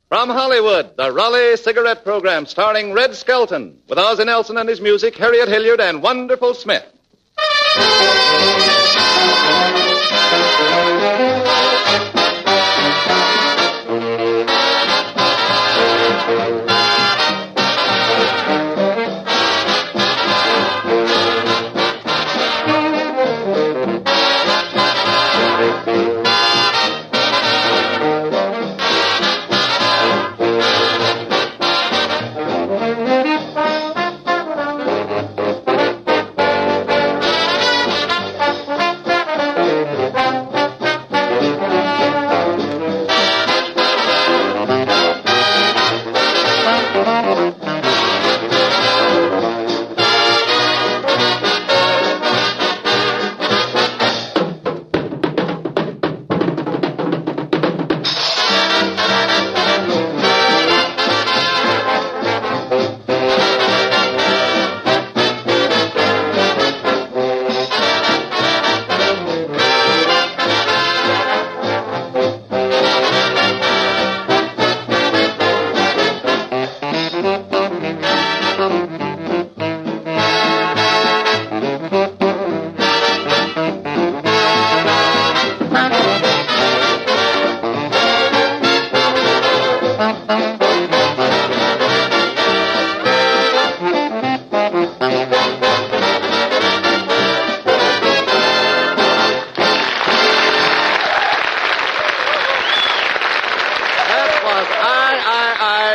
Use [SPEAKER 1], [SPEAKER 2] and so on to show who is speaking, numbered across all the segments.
[SPEAKER 1] From Hollywood, the RALIEGH cigarette program starring Red Skelton with Ozzie Nelson and his music, Harriet, Hilliard, and Wonderful Smith.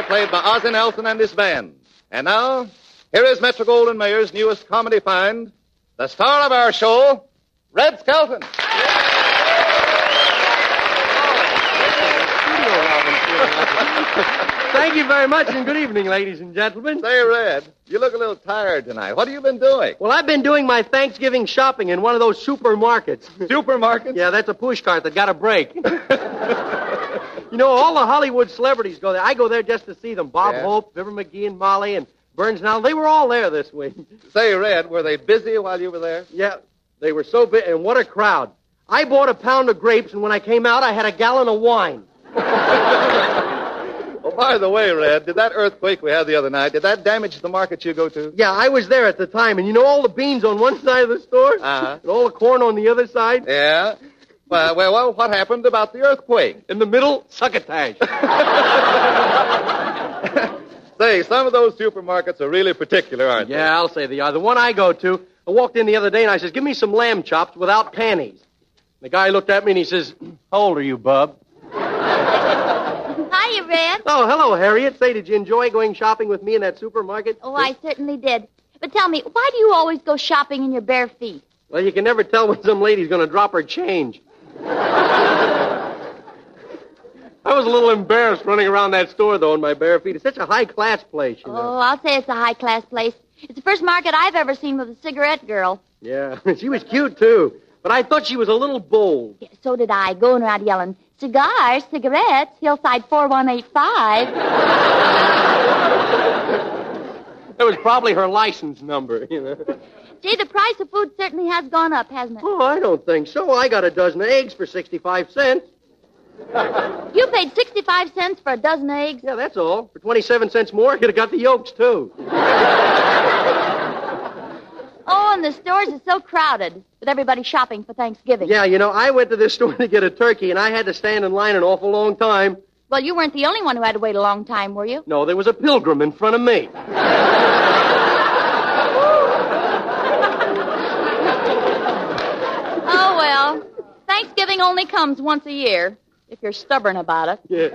[SPEAKER 1] Played by Ozzie Nelson and his band. And now, here is Metro-Goldwyn-Mayer's newest comedy find, the star of our show, Red Skelton.
[SPEAKER 2] Thank you very much, and good evening, ladies and gentlemen.
[SPEAKER 1] Say, Red, you look a little tired tonight. What have you been doing?
[SPEAKER 2] Well, I've been doing my Thanksgiving shopping in one of those supermarkets.
[SPEAKER 1] Supermarkets?
[SPEAKER 2] Yeah, that's a push cart that got a break. You know, all the Hollywood celebrities go there. I go there just to see them. Bob Hope, Fibber McGee, and Molly, and Burns now. They were all there this week.
[SPEAKER 1] Say, Red, were they busy while you were there?
[SPEAKER 2] Yeah, they were so big, and what a crowd. I bought a pound of grapes, and when I came out, I had a gallon of wine.
[SPEAKER 1] Oh, by the way, Red, did that earthquake we had the other night, did that damage the market you go to?
[SPEAKER 2] Yeah, I was there at the time, and you know all the beans on one side of the store?
[SPEAKER 1] Uh-huh.
[SPEAKER 2] And all the corn on the other side?
[SPEAKER 1] Yeah. Well, what happened about the earthquake?
[SPEAKER 2] In the middle, succotash.
[SPEAKER 1] Say, some of those supermarkets are really particular, aren't they?
[SPEAKER 2] Yeah, I'll say they are. The one I go to, I walked in the other day and I says, give me some lamb chops without panties. The guy looked at me and he says, how old are you, bub?
[SPEAKER 3] Hiya, Red.
[SPEAKER 2] Oh, hello, Harriet. Say, did you enjoy going shopping with me in that supermarket?
[SPEAKER 3] Oh, I certainly did. But tell me, why do you always go shopping in your bare feet?
[SPEAKER 2] Well, you can never tell when some lady's going to drop her change. I was a little embarrassed running around that store, though, in my bare feet. It's such a high-class place, you know.
[SPEAKER 3] Oh, I'll say it's a high-class place. It's the first market I've ever seen with a cigarette girl.
[SPEAKER 2] Yeah, she was cute, too. But I thought she was a little bold.
[SPEAKER 3] Yeah, so did I, going around yelling, cigars, cigarettes, Hillside 4185.
[SPEAKER 2] That was probably her license number, you know.
[SPEAKER 3] Gee, the price of food certainly has gone up, hasn't it?
[SPEAKER 2] Oh, I don't think so. I got a dozen eggs for 65 cents.
[SPEAKER 3] You paid 65 cents for a dozen eggs?
[SPEAKER 2] Yeah, that's all. For 27 cents more, I could have got the yolks, too.
[SPEAKER 3] Oh, and the stores are so crowded with everybody shopping for Thanksgiving.
[SPEAKER 2] Yeah, you know, I went to this store to get a turkey, and I had to stand in line an awful long time.
[SPEAKER 3] Well, you weren't the only one who had to wait a long time, were you?
[SPEAKER 2] No, there was a pilgrim in front of me.
[SPEAKER 3] Oh, well, Thanksgiving only comes once a year, if you're stubborn about it.
[SPEAKER 2] Yeah.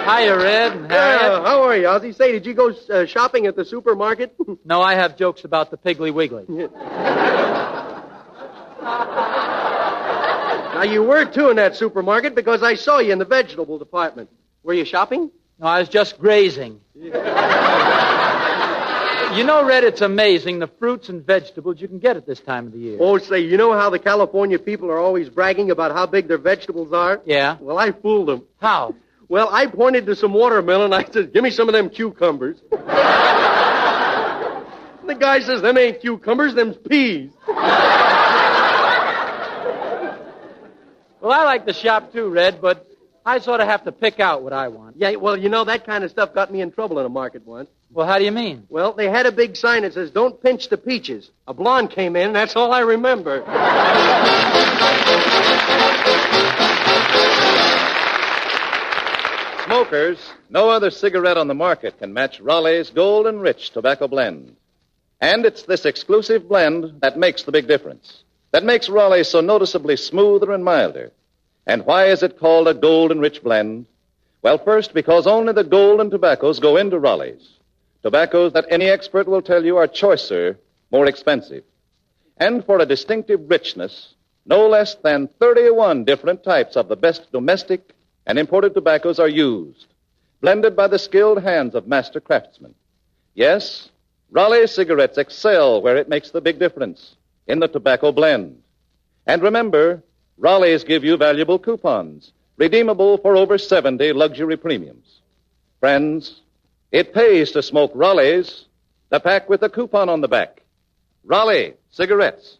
[SPEAKER 4] Hiya, Red and Harriet.
[SPEAKER 2] How are you, Ozzie? Say, did you go shopping at the supermarket?
[SPEAKER 4] No, I have jokes about the Piggly Wiggly.
[SPEAKER 2] Now, you were, too, in that supermarket because I saw you in the vegetable department. Were you shopping?
[SPEAKER 4] No, I was just grazing. You know, Red, it's amazing the fruits and vegetables you can get at this time of the year.
[SPEAKER 2] Oh, say, you know how the California people are always bragging about how big their vegetables are?
[SPEAKER 4] Yeah?
[SPEAKER 2] Well, I fooled them.
[SPEAKER 4] How?
[SPEAKER 2] Well, I pointed to some watermelon. I said, give me some of them cucumbers. The guy says, them ain't cucumbers, them's peas.
[SPEAKER 4] Well, I like to shop too, Red, but I sort of have to pick out what I want.
[SPEAKER 2] Yeah, well, you know, that kind of stuff got me in trouble in a market once.
[SPEAKER 4] Well, how do you mean?
[SPEAKER 2] Well, they had a big sign that says, "Don't pinch the peaches." A blonde came in, and that's all I remember.
[SPEAKER 1] Smokers, no other cigarette on the market can match Raleigh's Golden Rich Tobacco Blend. And it's this exclusive blend that makes the big difference, that makes Raleigh so noticeably smoother and milder. And why is it called a Golden Rich Blend? Well, first, because only the golden tobaccos go into Raleigh's. Tobaccos that any expert will tell you are choicer, more expensive. And for a distinctive richness, no less than 31 different types of the best domestic and imported tobaccos are used, blended by the skilled hands of master craftsmen. Yes, Raleigh cigarettes excel where it makes the big difference, in the tobacco blend. And remember, Raleigh's give you valuable coupons, redeemable for over 70 luxury premiums. Friends, it pays to smoke Raleigh's, the pack with the coupon on the back. Raleigh cigarettes.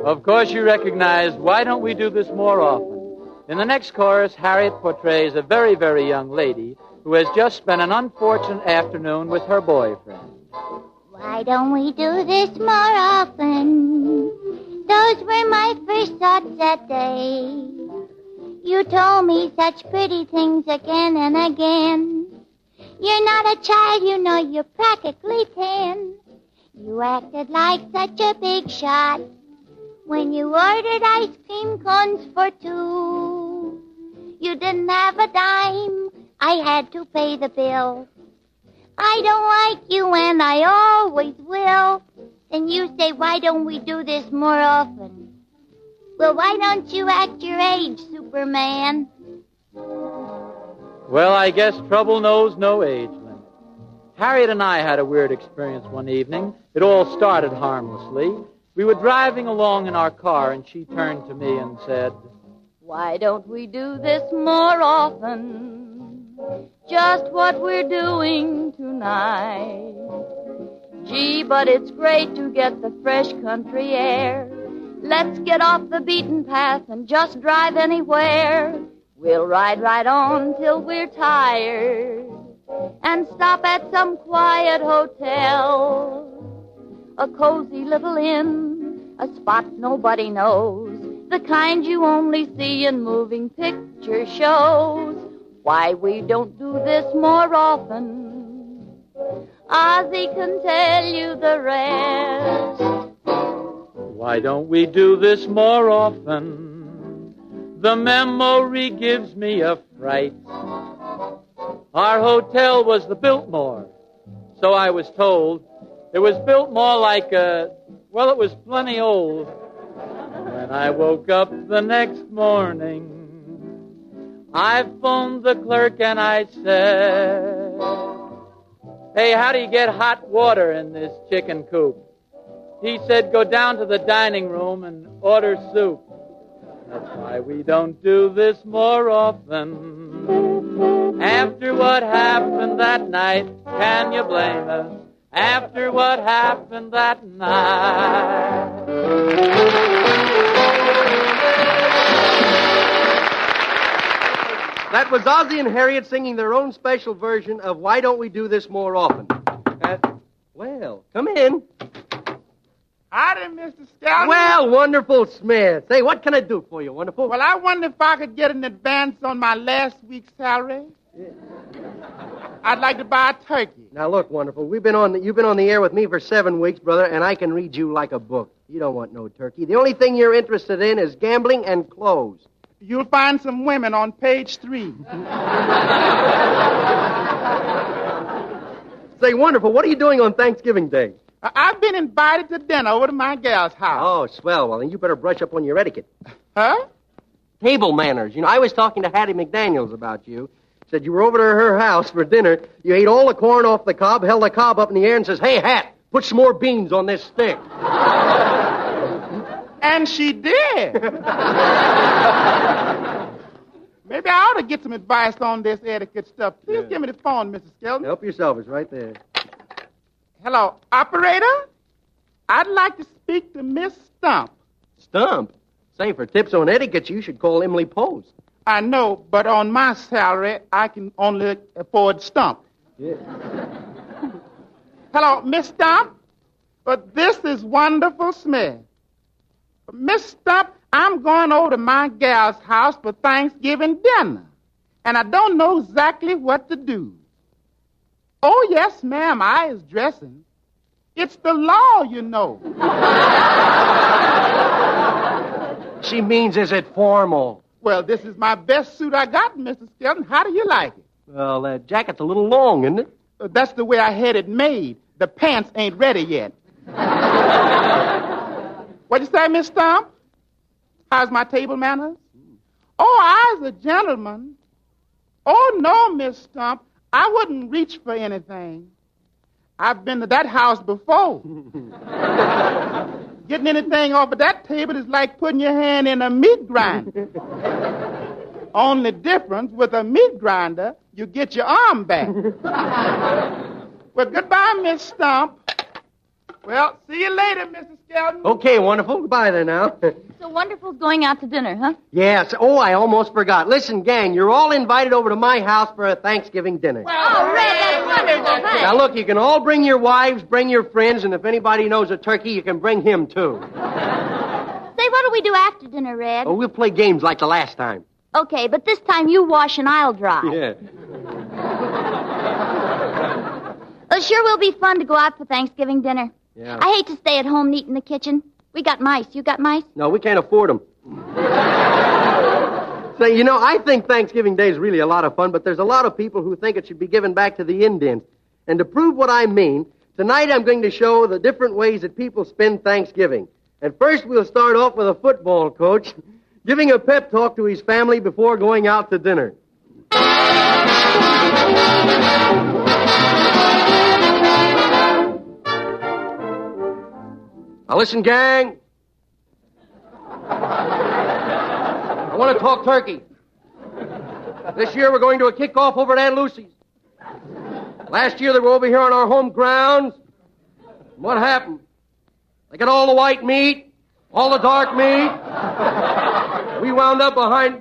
[SPEAKER 4] Of course, you recognize Why Don't We Do This More Often? In the next chorus, Harriet portrays a very, very young lady who has just spent an unfortunate afternoon with her boyfriend.
[SPEAKER 3] Why don't we do this more often? Those were my first thoughts that day. You told me such pretty things again and again. You're not a child, you know you're practically 10. You acted like such a big shot when you ordered ice cream cones for 2. You didn't have a dime, I had to pay the bill. I don't like you and I always will. Then you say, why don't we do this more often? Well, why don't you act your age, Superman?
[SPEAKER 4] Well, I guess trouble knows no age limit. Harriet and I had a weird experience one evening. It all started harmlessly. We were driving along in our car, and she turned to me and said,
[SPEAKER 3] Why don't we do this more often? Just what we're doing tonight. Gee, but it's great to get the fresh country air. Let's get off the beaten path and just drive anywhere. We'll ride right on till we're tired and stop at some quiet hotel. A cozy little inn, a spot nobody knows, the kind you only see in moving picture shows. Why we don't do this more often, Ozzie can tell you the rest.
[SPEAKER 4] Why don't we do this more often? The memory gives me a fright. Our hotel was the Biltmore, so I was told. It was built more like well, it was plenty old. When I woke up the next morning, I phoned the clerk and I said, Hey, how do you get hot water in this chicken coop? He said, go down to the dining room and order soup. That's why we don't do this more often. After what happened that night, can you blame us? After what happened that night.
[SPEAKER 2] That was Ozzie and Harriet singing their own special version of Why Don't We Do This More Often. Well, come in.
[SPEAKER 5] Howdy, Mr. Skelton.
[SPEAKER 2] Well, Wonderful Smith. Say, what can I do for you, Wonderful?
[SPEAKER 5] Well, I wonder if I could get an advance on my last week's salary.
[SPEAKER 2] Yeah.
[SPEAKER 5] I'd like to buy a turkey.
[SPEAKER 2] Now, look, Wonderful, you've been on the air with me for 7 weeks, brother, and I can read you like a book. You don't want no turkey. The only thing you're interested in is gambling and clothes.
[SPEAKER 5] You'll find some women on page 3.
[SPEAKER 2] Say, Wonderful, what are you doing on Thanksgiving Day?
[SPEAKER 5] I've been invited to dinner over to my gal's house.
[SPEAKER 2] Oh, swell. Well, then you better brush up on your etiquette.
[SPEAKER 5] Huh?
[SPEAKER 2] Table manners. You know, I was talking to Hattie McDaniels about you. Said you were over to her house for dinner. You ate all the corn off the cob, held the cob up in the air, and says, Hey, Hat, put some more beans on this stick.
[SPEAKER 5] And she did. Maybe I ought to get some advice on this etiquette stuff. Please give me the phone, Mrs. Skelton.
[SPEAKER 2] Help yourself. It's right there.
[SPEAKER 5] Hello, operator? I'd like to speak to Miss Stump.
[SPEAKER 2] Stump? Say, for tips on etiquette, you should call Emily Post.
[SPEAKER 5] I know, but on my salary, I can only afford Stump.
[SPEAKER 2] Yeah.
[SPEAKER 5] Hello, Miss Stump? But this is wonderful smell. Miss Stump, I'm going over to my gal's house for Thanksgiving dinner, and I don't know exactly what to do. Oh, yes, ma'am, I is dressing. It's the law, you know.
[SPEAKER 2] She means, is it formal?
[SPEAKER 5] Well, this is my best suit I got, Mrs. Skelton. How do you like it?
[SPEAKER 2] Well, that jacket's a little long, isn't it?
[SPEAKER 5] That's the way I had it made. The pants ain't ready yet. What'd you say, Miss Stump? How's my table manners? Oh, I's a gentleman. Oh, no, Miss Stump. I wouldn't reach for anything. I've been to that house before. Getting anything off of that table is like putting your hand in a meat grinder. Only difference, with a meat grinder, you get your arm back. Well, goodbye, Miss Stump. Well, see you later, Mrs. Skelton.
[SPEAKER 2] Okay, wonderful. Goodbye there now.
[SPEAKER 3] So Wonderful's going out to dinner, huh?
[SPEAKER 2] Yes. Oh, I almost forgot. Listen, gang, you're all invited over to my house for a Thanksgiving dinner.
[SPEAKER 3] Oh, Red, that's wonderful. Thanks.
[SPEAKER 2] Now, look, you can all bring your wives, bring your friends, and if anybody knows a turkey, you can bring him, too.
[SPEAKER 3] Say, what do we do after dinner, Red?
[SPEAKER 2] Oh, we'll play games like the last time.
[SPEAKER 3] Okay, but this time you wash and I'll dry.
[SPEAKER 2] Yeah.
[SPEAKER 3] Well, sure will be fun to go out for Thanksgiving dinner.
[SPEAKER 2] Yeah.
[SPEAKER 3] I hate to stay at home neat in the kitchen. We got mice. You got mice?
[SPEAKER 2] No, we can't afford them. Say, you know, I think Thanksgiving Day is really a lot of fun, but there's a lot of people who think it should be given back to the Indians. And to prove what I mean, tonight I'm going to show the different ways that people spend Thanksgiving. And first we'll start off with a football coach giving a pep talk to his family before going out to dinner. Now listen, gang. I want to talk turkey. This year we're going to a kickoff over at Aunt Lucy's. Last year they were over here on our home grounds. What happened? They got all the white meat, all the dark meat. We wound up behind it.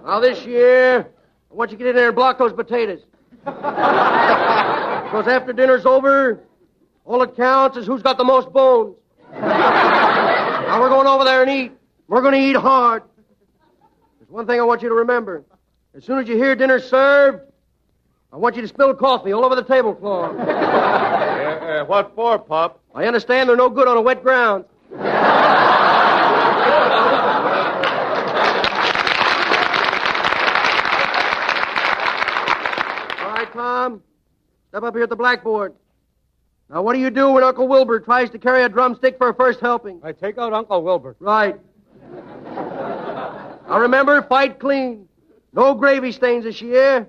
[SPEAKER 2] Now this year, I want you to get in there and block those potatoes. Because after dinner's over, all it counts is who's got the most bones. Now we're going over there and eat. We're going to eat hard. There's one thing I want you to remember. As soon as you hear dinner served, I want you to spill coffee all over the tablecloth.
[SPEAKER 1] What for, Pop?
[SPEAKER 2] I understand they're no good on a wet ground. All right, Tom. Step up here at the blackboard. Now, what do you do when Uncle Wilbur tries to carry a drumstick for a first helping?
[SPEAKER 4] I take out Uncle Wilbur.
[SPEAKER 2] Right. Now, remember, fight clean. No gravy stains this year.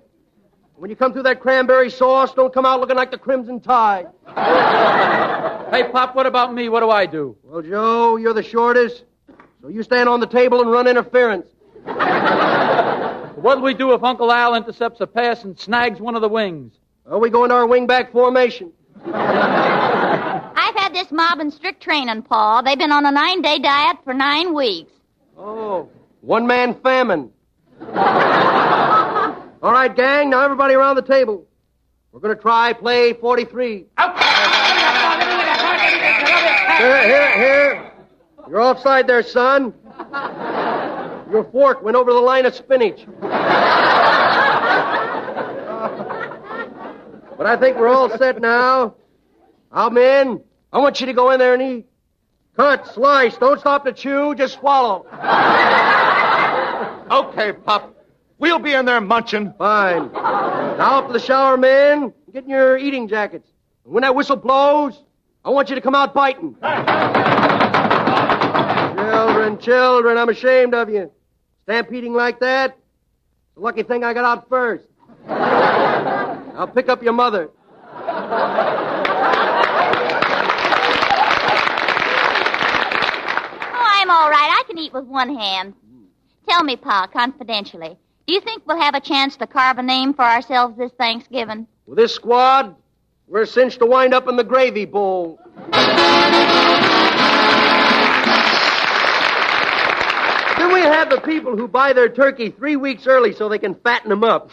[SPEAKER 2] When you come through that cranberry sauce, don't come out looking like the Crimson Tide.
[SPEAKER 4] Hey, Pop, what about me? What do I do?
[SPEAKER 2] Well, Joe, you're the shortest, so you stand on the table and run interference.
[SPEAKER 4] What'll we do if Uncle Al intercepts a pass and snags one of the wings?
[SPEAKER 2] Well, we go into our wingback formation.
[SPEAKER 3] I've had this mob in strict training, Paul. They've been on a 9-day diet for 9 weeks.
[SPEAKER 2] Oh, one-man famine. All right, gang, now everybody around the table. We're going to try play 43. Here. You're offside there, son. Your fork went over the line of spinach. But I think we're all set now. I'm in. I want you to go in there and eat. Cut, slice. Don't stop to chew. Just swallow.
[SPEAKER 1] Okay, Pop. We'll be in there munching.
[SPEAKER 2] Fine. Now up to the shower, men. Get in your eating jackets. And when that whistle blows, I want you to come out biting. Children, I'm ashamed of you. Stampeding like that. It's a lucky thing I got out first. I'll pick up your mother.
[SPEAKER 6] all right. I can eat with one hand. Tell me, Pa, confidentially, do you think we'll have a chance to carve a name for ourselves this Thanksgiving?
[SPEAKER 2] With this squad, we're cinched to wind up in the gravy bowl. Then we have the people who buy their turkey 3 weeks early so they can fatten them up.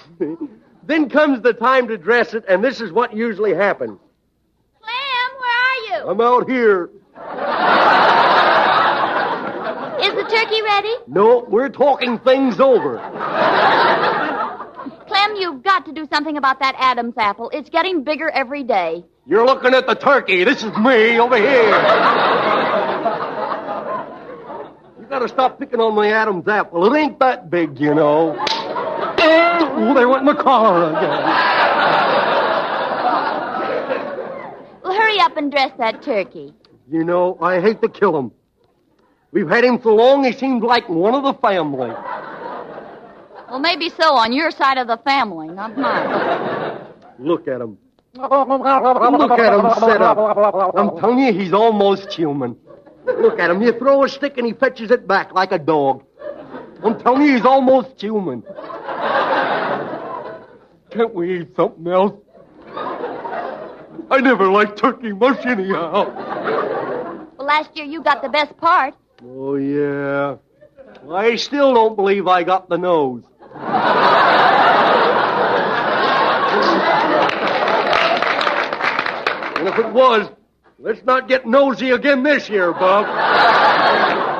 [SPEAKER 2] Then comes the time to dress it, and this is what usually happens.
[SPEAKER 6] Clem, where are you?
[SPEAKER 2] I'm out here.
[SPEAKER 6] Is the turkey ready?
[SPEAKER 2] No, we're talking things over.
[SPEAKER 3] Clem, you've got to do something about that Adam's apple. It's getting bigger every day.
[SPEAKER 2] You're looking at the turkey. This is me over here. You gotta stop picking on my Adam's apple. It ain't that big, you know. Oh, they went in the car again.
[SPEAKER 3] Well, hurry up and dress that turkey.
[SPEAKER 2] You know, I hate to kill him. We've had him so long, he seems like one of the family.
[SPEAKER 3] Well, maybe so on your side of the family, not mine.
[SPEAKER 2] Look at him. Look at him set up. I'm telling you, he's almost human. Look at him. You throw a stick and he fetches it back like a dog. I'm telling you, he's almost human. Can't we eat something else? I never liked turkey much anyhow.
[SPEAKER 3] Well, last year you got the best part.
[SPEAKER 2] Oh, yeah. I still don't believe I got the nose. And if it was, let's not get nosy again this year, Bob.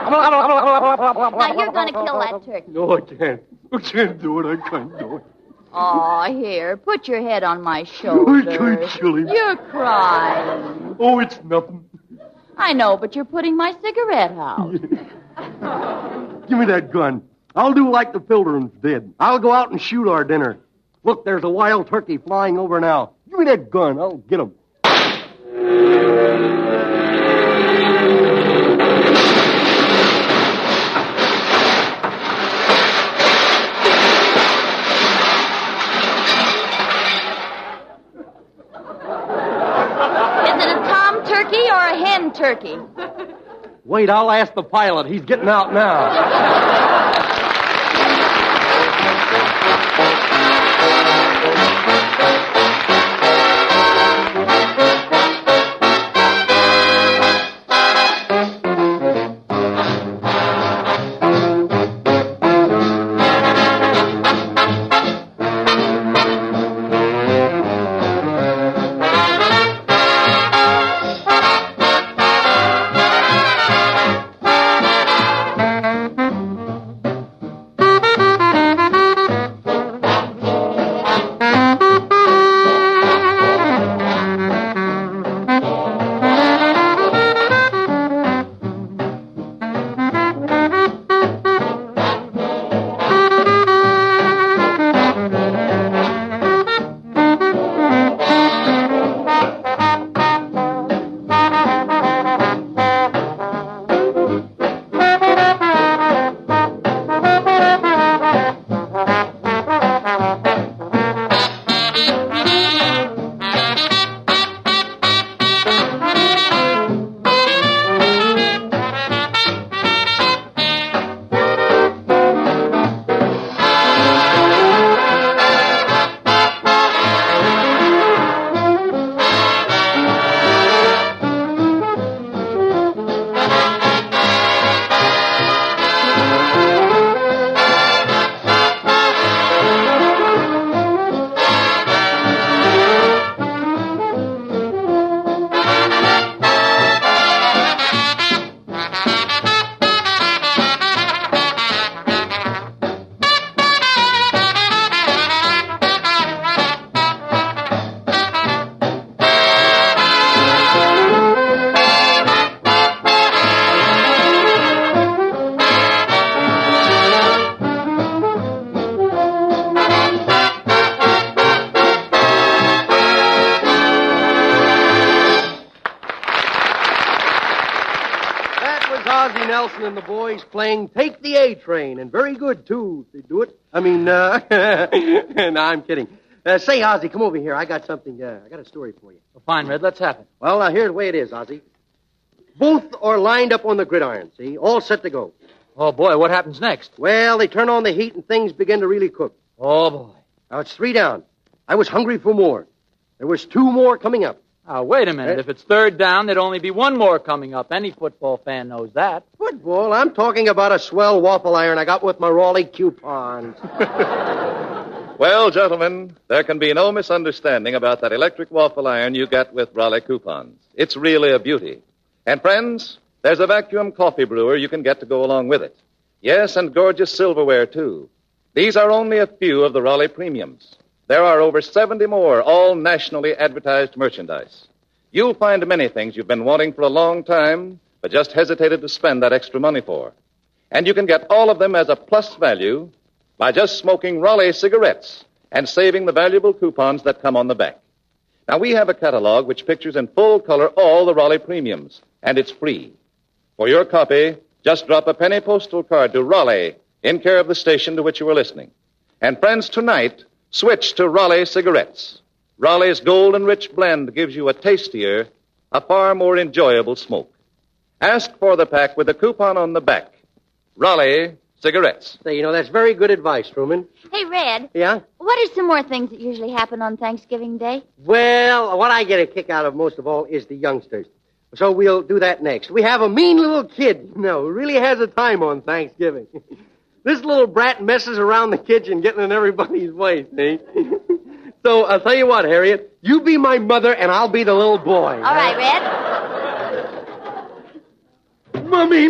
[SPEAKER 3] Now, you're going to kill that turkey.
[SPEAKER 2] No, I can't. I can't do it. I can't do it.
[SPEAKER 3] Oh, here, put your head on my shoulder.
[SPEAKER 2] I can't kill him.
[SPEAKER 3] You're crying.
[SPEAKER 2] Oh, it's nothing.
[SPEAKER 3] I know, but you're putting my cigarette out.
[SPEAKER 2] Give me that gun. I'll do like the Pilgrims did. I'll go out and shoot our dinner. Look, there's a wild turkey flying over now. Give me that gun. I'll get him.
[SPEAKER 3] Turkey or a hen turkey?
[SPEAKER 2] Wait, I'll ask the pilot. He's getting out now. And the boys playing Take the A Train, and very good, too, if they do it. I mean, no, I'm kidding. Say, Ozzie, come over here. I got something, I got a story for you.
[SPEAKER 4] Well, fine, Red, let's have it.
[SPEAKER 2] Well, now, here's the way it is, Ozzie. Both are lined up on the gridiron, see? All set to go.
[SPEAKER 4] Oh, boy, what happens next?
[SPEAKER 2] Well, they turn on the heat and things begin to really cook.
[SPEAKER 4] Oh, boy.
[SPEAKER 2] Now, it's 3 down. I was hungry for more. There was 2 more coming up.
[SPEAKER 4] Now, wait a minute. If it's 3rd down, there'd only be 1 more coming up. Any football fan knows that.
[SPEAKER 2] Football? I'm talking about a swell waffle iron I got with my RALIEGH coupons.
[SPEAKER 1] Well, gentlemen, there can be no misunderstanding about that electric waffle iron you get with RALIEGH coupons. It's really a beauty. And friends, there's a vacuum coffee brewer you can get to go along with it. Yes, and gorgeous silverware, too. These are only a few of the RALIEGH premiums. There are over 70 more, all nationally advertised merchandise. You'll find many things you've been wanting for a long time, but just hesitated to spend that extra money for. And you can get all of them as a plus value by just smoking RALIEGH cigarettes and saving the valuable coupons that come on the back. Now, we have a catalog which pictures in full color all the RALIEGH premiums, and it's free. For your copy, just drop a penny postal card to RALIEGH in care of the station to which you are listening. And friends, tonight, switch to RALIEGH cigarettes. RALIEGH's Gold and Rich blend gives you a tastier, a far more enjoyable smoke. Ask for the pack with a coupon on the back. RALIEGH cigarettes.
[SPEAKER 2] Say, that's very good advice, Truman.
[SPEAKER 6] Hey, Red.
[SPEAKER 2] Yeah?
[SPEAKER 6] What are some more things that usually happen on Thanksgiving Day?
[SPEAKER 2] Well, what I get a kick out of most of all is the youngsters. So we'll do that next. We have a mean little kid, who really has a time on Thanksgiving. This little brat messes around the kitchen, getting in everybody's way, see? So I'll tell you what, Harriet. You be my mother, and I'll be the little boy.
[SPEAKER 6] All right, Red.
[SPEAKER 2] Mummy,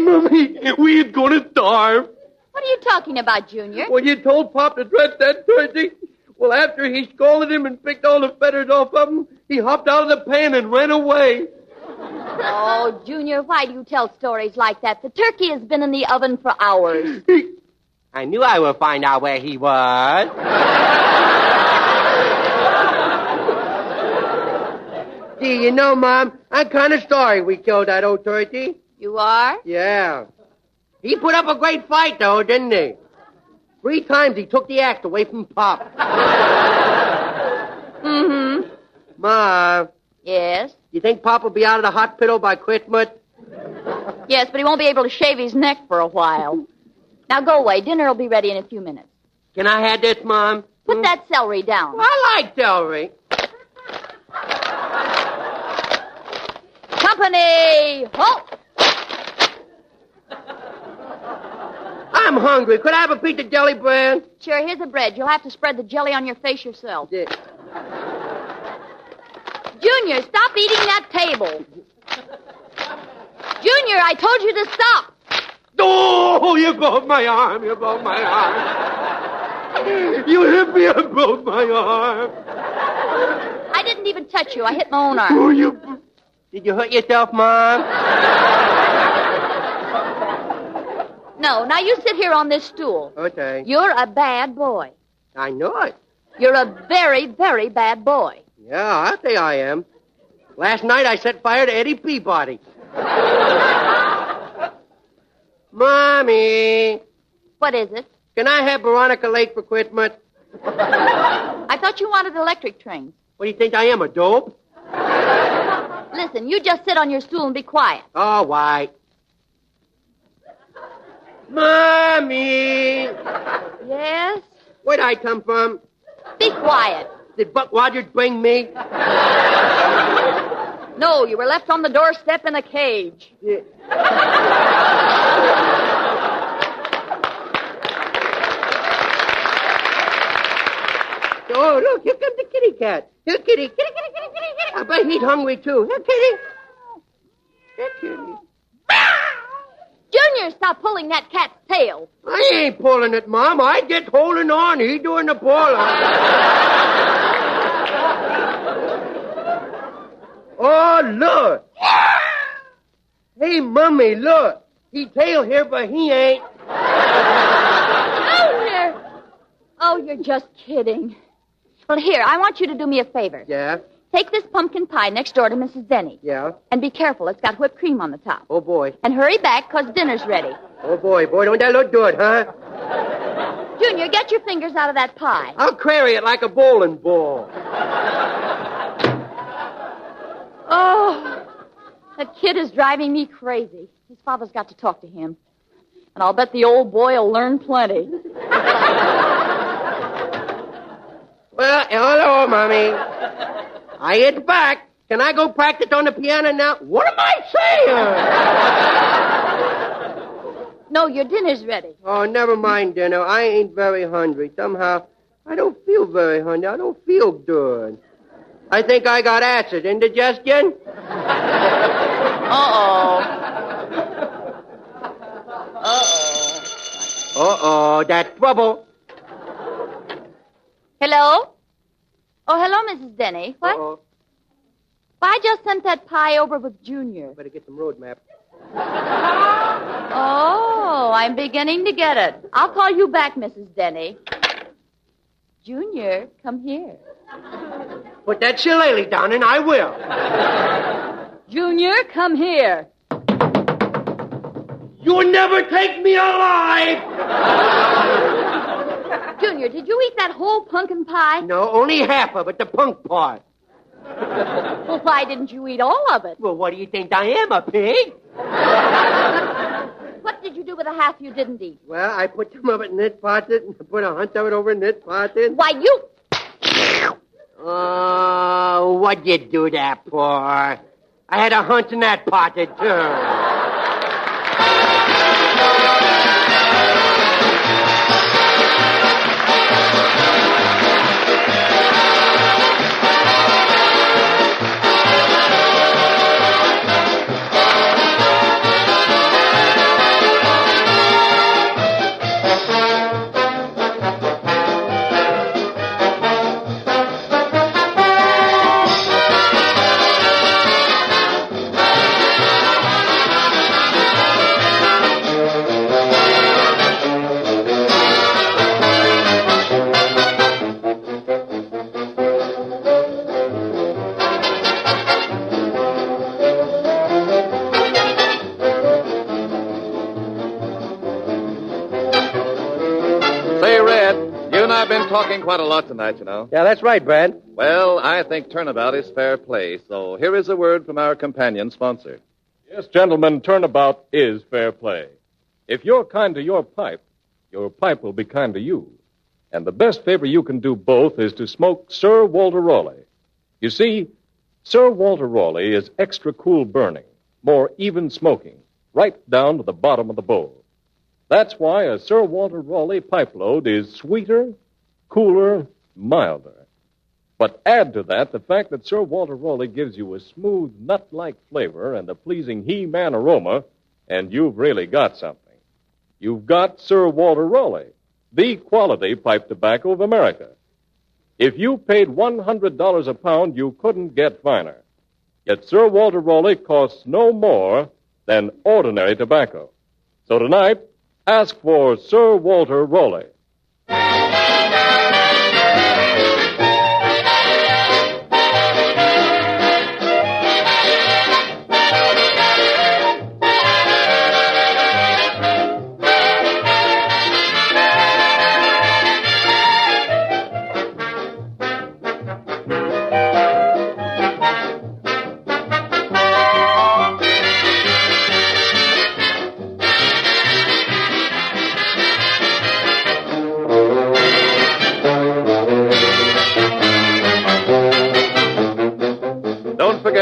[SPEAKER 2] we ain't gonna starve.
[SPEAKER 6] What are you talking about, Junior?
[SPEAKER 2] Well, you told Pop to dress that turkey. Well, after he scolded him and picked all the feathers off of him, he hopped out of the pen and ran away.
[SPEAKER 6] Oh, Junior, why do you tell stories like that? The turkey has been in the oven for hours.
[SPEAKER 2] I knew I would find out where he was. Gee, Mom, I'm kind of sorry we killed that old turkey.
[SPEAKER 6] You are?
[SPEAKER 2] Yeah. He put up a great fight, though, didn't he? 3 times he took the axe away from Pop.
[SPEAKER 6] Mm-hmm.
[SPEAKER 2] Ma.
[SPEAKER 6] Yes?
[SPEAKER 2] You think Pop will be out of the hospital by Christmas?
[SPEAKER 6] Yes, but he won't be able to shave his neck for a while. Now go away. Dinner will be ready in a few minutes.
[SPEAKER 2] Can I have this, Mom?
[SPEAKER 6] Put that celery down.
[SPEAKER 2] Well, I like celery.
[SPEAKER 6] Company! Halt!
[SPEAKER 2] I'm hungry. Could I have a piece of jelly bread?
[SPEAKER 6] Sure, here's the bread. You'll have to spread the jelly on your face yourself.
[SPEAKER 2] Yeah.
[SPEAKER 6] Junior, stop eating that table. Junior, I told you to stop.
[SPEAKER 2] Oh, you broke my arm. You hit me and broke my arm.
[SPEAKER 6] I didn't even touch you. I hit my own arm.
[SPEAKER 2] Oh, Did you hurt yourself, Mom?
[SPEAKER 6] No, now you sit here on this stool.
[SPEAKER 2] Okay.
[SPEAKER 6] You're a bad boy.
[SPEAKER 2] I know it.
[SPEAKER 6] You're a very, very bad boy.
[SPEAKER 2] Yeah, I'll say I am. Last night I set fire to Eddie Peabody. Mommy.
[SPEAKER 6] What is it?
[SPEAKER 2] Can I have Veronica Lake for Christmas?
[SPEAKER 6] I thought you wanted electric trains.
[SPEAKER 2] What do you think I am, a dope?
[SPEAKER 6] Listen, you just sit on your stool and be quiet.
[SPEAKER 2] All right. Mommy.
[SPEAKER 6] Yes?
[SPEAKER 2] Where'd I come from?
[SPEAKER 6] Be quiet.
[SPEAKER 2] Did Buck Rogers bring me?
[SPEAKER 6] No, you were left on the doorstep in a cage.
[SPEAKER 2] Yeah. Oh, look, here comes the kitty cat. Here, kitty. Kitty. I bet he's hungry, too. Here, kitty. Here, kitty.
[SPEAKER 6] Junior, stop pulling that cat's tail.
[SPEAKER 2] I ain't pulling it, Mom. I just holding on. He's doing the pulling. Oh, look. Hey, Mummy, look. He's tail here, but he ain't.
[SPEAKER 6] Oh, you're just kidding. Well, here, I want you to do me a favor.
[SPEAKER 2] Yeah?
[SPEAKER 6] Take this pumpkin pie next door to Mrs. Denny.
[SPEAKER 2] Yeah?
[SPEAKER 6] And be careful. It's got whipped cream on the top.
[SPEAKER 2] Oh, boy.
[SPEAKER 6] And hurry back, 'cause dinner's ready.
[SPEAKER 2] Oh, boy. Boy, don't that look good, huh?
[SPEAKER 6] Junior, get your fingers out of that pie.
[SPEAKER 2] I'll carry it like a bowling ball.
[SPEAKER 6] Oh,
[SPEAKER 3] That kid is driving me crazy. His father's got to talk to him. And I'll bet the old boy will learn plenty.
[SPEAKER 2] Well, hello, Mommy. I hit back. Can I go practice on the piano now? What am I saying?
[SPEAKER 3] No, your dinner's ready.
[SPEAKER 2] Oh, never mind dinner. I ain't very hungry. Somehow, I don't feel very hungry. I don't feel good. I think I got acid indigestion.
[SPEAKER 3] Uh-oh. Uh-oh.
[SPEAKER 2] Uh-oh, that's trouble.
[SPEAKER 3] Hello? Oh, hello, Mrs. Denny. What?
[SPEAKER 2] Uh-oh.
[SPEAKER 3] Well, I just sent that pie over with Junior.
[SPEAKER 2] Better get some road map.
[SPEAKER 3] Oh, I'm beginning to get it. I'll call you back, Mrs. Denny. Junior, come here.
[SPEAKER 2] Put that shillelagh down, and I will.
[SPEAKER 3] Junior, come here.
[SPEAKER 2] You'll never take me alive!
[SPEAKER 3] Junior, did you eat that whole pumpkin pie?
[SPEAKER 2] No, only half of it, the punk part.
[SPEAKER 3] Well, why didn't you eat all of it?
[SPEAKER 2] Well, what do you think I am, a pig?
[SPEAKER 3] What did you do with the half you didn't eat?
[SPEAKER 2] Well, I put some of it in this pocket, and I put a hunch of it over in this pocket.
[SPEAKER 3] Why, you...
[SPEAKER 2] Oh, what'd you do that for? I had a hunch in that pocket, too.
[SPEAKER 1] Talking quite a lot tonight, you know.
[SPEAKER 2] Yeah, that's right, Brad.
[SPEAKER 1] Well, I think turnabout is fair play, so here is a word from our companion sponsor.
[SPEAKER 7] Yes, gentlemen, turnabout is fair play. If you're kind to your pipe will be kind to you. And the best favor you can do both is to smoke Sir Walter Raleigh. You see, Sir Walter Raleigh is extra cool burning, more even smoking, right down to the bottom of the bowl. That's why a Sir Walter Raleigh pipe load is sweeter, cooler, milder. But add to that the fact that Sir Walter Raleigh gives you a smooth, nut-like flavor and a pleasing He-Man aroma, and you've really got something. You've got Sir Walter Raleigh, the quality pipe tobacco of America. If you paid $100 a pound, you couldn't get finer. Yet Sir Walter Raleigh costs no more than ordinary tobacco. So tonight, ask for Sir Walter Raleigh.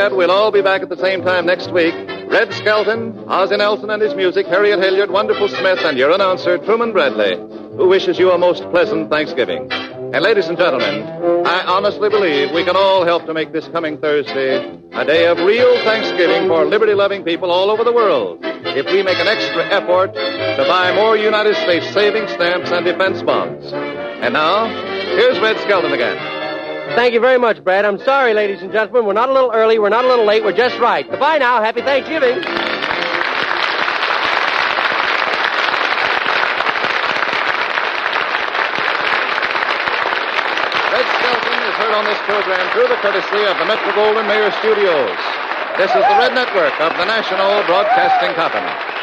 [SPEAKER 1] We'll all be back at the same time next week. Red Skelton, Ozzie Nelson and his music, Harriet, Hilliard, Wonderful Smith, and your announcer, Truman Bradley, who wishes you a most pleasant Thanksgiving. And ladies and gentlemen, I honestly believe we can all help to make this coming Thursday a day of real Thanksgiving for liberty-loving people all over the world if we make an extra effort to buy more United States savings stamps and defense bonds. And now, here's Red Skelton again.
[SPEAKER 2] Thank you very much, Brad. I'm sorry, ladies and gentlemen. We're not a little early. We're not a little late. We're just right. Goodbye now. Happy Thanksgiving.
[SPEAKER 1] Red Skelton is heard on this program through the courtesy of the Metro-Goldwyn Mayer Studios. This is the Red Network of the National Broadcasting Company.